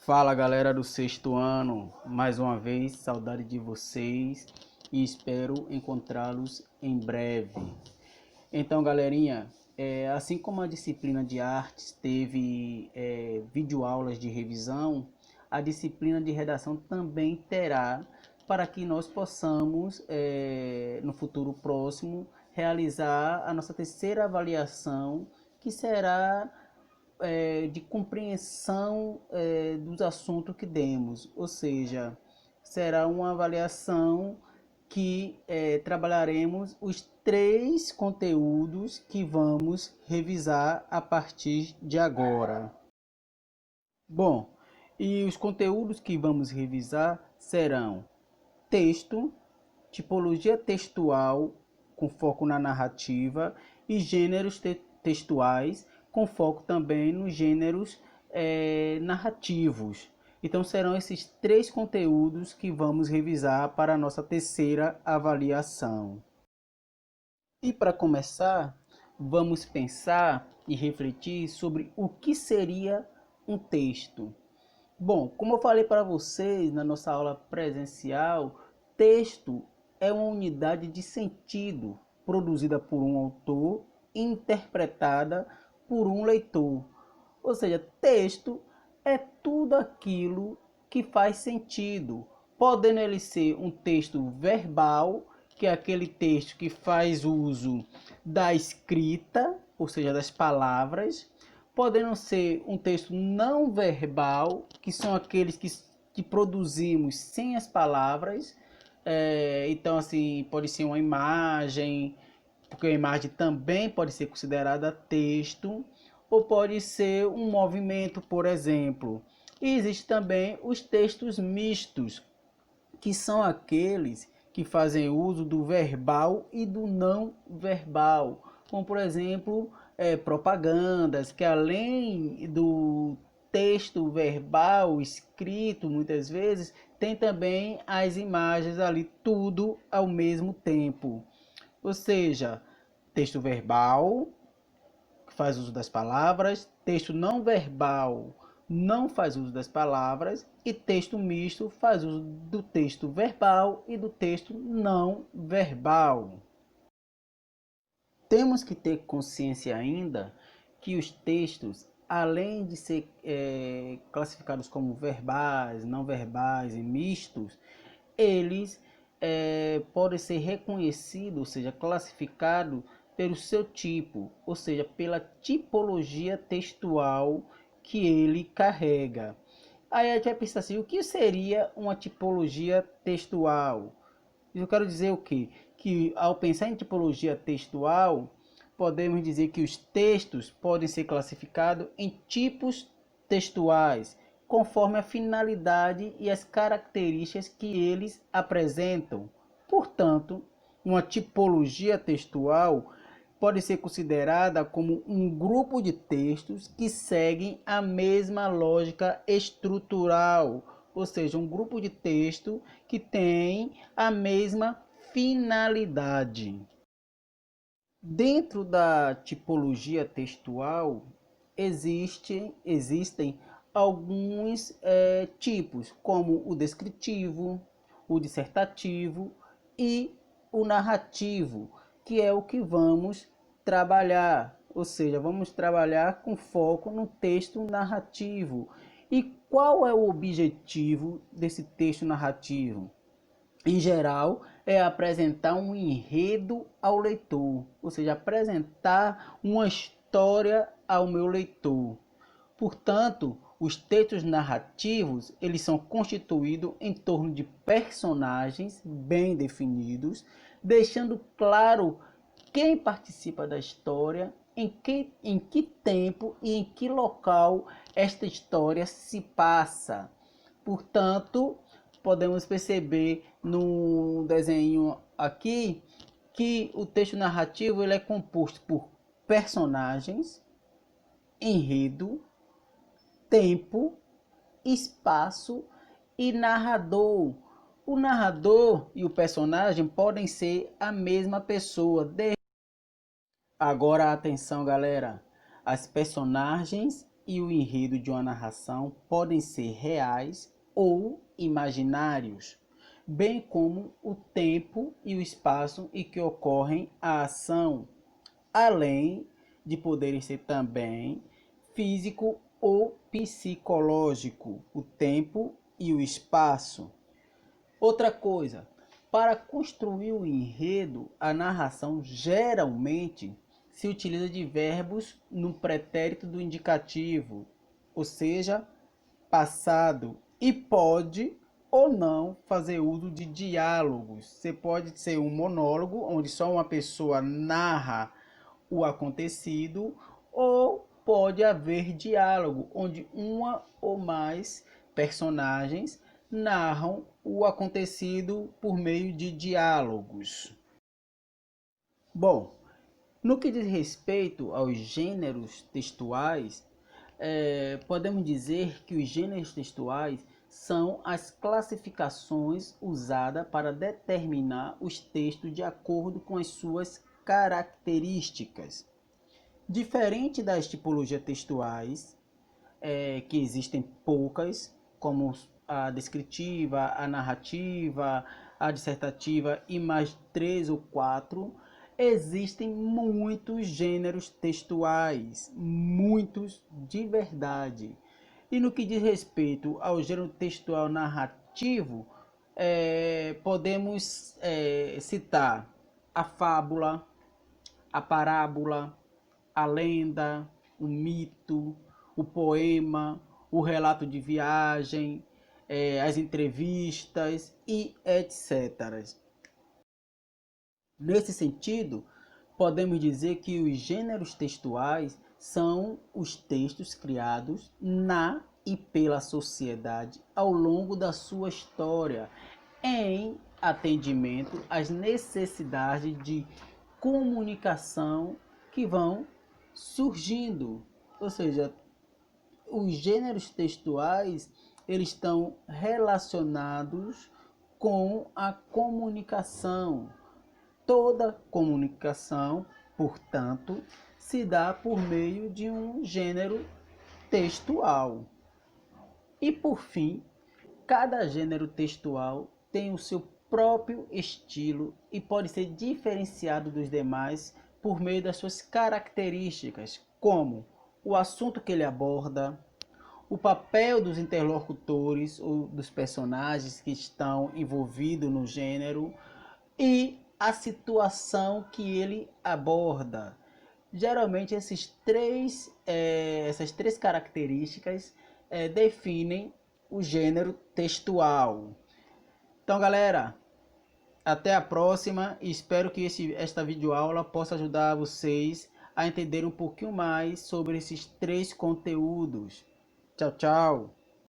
Fala galera do sexto ano, mais uma vez, saudade de vocês e espero encontrá-los em breve. Então galerinha, assim como a disciplina de artes teve videoaulas de revisão, a disciplina de redação também terá, para que nós possamos, no futuro próximo, realizar a nossa terceira avaliação, que será de compreensão dos assuntos que demos, ou seja, será uma avaliação que trabalharemos os três conteúdos que vamos revisar a partir de agora. Bom, e os conteúdos que vamos revisar serão texto, tipologia textual com foco na narrativa e gêneros textuais com foco também nos gêneros narrativos. Então serão esses três conteúdos que vamos revisar para a nossa terceira avaliação. E para começar, vamos pensar e refletir sobre o que seria um texto. Bom, como eu falei para vocês na nossa aula presencial, texto é uma unidade de sentido produzida por um autor e interpretada por um leitor. Ou seja, texto é tudo aquilo que faz sentido, podendo ele ser um texto verbal, que é aquele texto que faz uso da escrita, ou seja, das palavras, podendo ser um texto não verbal, que são aqueles que produzimos sem as palavras. Então, assim, pode ser uma imagem, porque a imagem também pode ser considerada texto, ou pode ser um movimento, por exemplo. E existe também os textos mistos, que são aqueles que fazem uso do verbal e do não verbal, como por exemplo propagandas, que além do texto verbal escrito muitas vezes tem também as imagens ali, tudo ao mesmo tempo. Ou seja, texto verbal que faz uso das palavras, texto não verbal não faz uso das palavras e texto misto faz uso do texto verbal e do texto não verbal. Temos que ter consciência ainda que os textos, além de ser classificados como verbais, não verbais e mistos, eles podem ser reconhecidos, ou seja, classificados pelo seu tipo, ou seja, pela tipologia textual que ele carrega. Aí a gente vai pensar assim, o que seria uma tipologia textual? Eu quero dizer o quê? Que ao pensar em tipologia textual, podemos dizer que os textos podem ser classificados em tipos textuais, conforme a finalidade e as características que eles apresentam. Portanto, uma tipologia textual pode ser considerada como um grupo de textos que seguem a mesma lógica estrutural, ou seja, um grupo de texto que tem a mesma finalidade. Dentro da tipologia textual existem alguns tipos, como o descritivo, o dissertativo e o narrativo, que é o que vamos trabalhar, ou seja, vamos trabalhar com foco no texto narrativo. E qual é o objetivo desse texto narrativo? Em geral, é apresentar um enredo ao leitor, ou seja, apresentar uma história ao meu leitor. Portanto, os textos narrativos, eles são constituídos em torno de personagens bem definidos, deixando claro quem participa da história, em que tempo e em que local esta história se passa. Portanto, podemos perceber no desenho aqui que o texto narrativo ele é composto por personagens, enredo, tempo, espaço e narrador. O narrador e o personagem podem ser a mesma pessoa. Agora atenção, galera. As personagens e o enredo de uma narração podem ser reais ou imaginários, bem como o tempo e o espaço em que ocorre a ação, além de poderem ser também físico ou psicológico, o tempo e o espaço. Outra coisa, para construir o enredo, a narração geralmente se utiliza de verbos no pretérito do indicativo, ou seja, passado, e pode ou não fazer uso de diálogos. Você pode ser um monólogo, onde só uma pessoa narra o acontecido, ou pode haver diálogo, onde uma ou mais personagens narram o acontecido por meio de diálogos. Bom, no que diz respeito aos gêneros textuais, podemos dizer que os gêneros textuais são as classificações usadas para determinar os textos de acordo com as suas características. Diferente das tipologias textuais, que existem poucas, como a descritiva, a narrativa, a dissertativa e mais 3 ou 4, existem muitos gêneros textuais, muitos de verdade. E no que diz respeito ao gênero textual narrativo, podemos citar a fábula, a parábola, a lenda, o mito, o poema, o relato de viagem, as entrevistas e etc. Nesse sentido, podemos dizer que os gêneros textuais são os textos criados na e pela sociedade ao longo da sua história, em atendimento às necessidades de comunicação que vão surgindo. Ou seja, os gêneros textuais, eles estão relacionados com a comunicação. Toda comunicação, portanto, se dá por meio de um gênero textual. E por fim, cada gênero textual tem o seu próprio estilo e pode ser diferenciado dos demais por meio das suas características, como o assunto que ele aborda, o papel dos interlocutores ou dos personagens que estão envolvidos no gênero e a situação que ele aborda. Geralmente essas três características definem o gênero textual. Então, galera, até a próxima e espero que esta videoaula possa ajudar vocês a entender um pouquinho mais sobre esses três conteúdos. Tchau, tchau!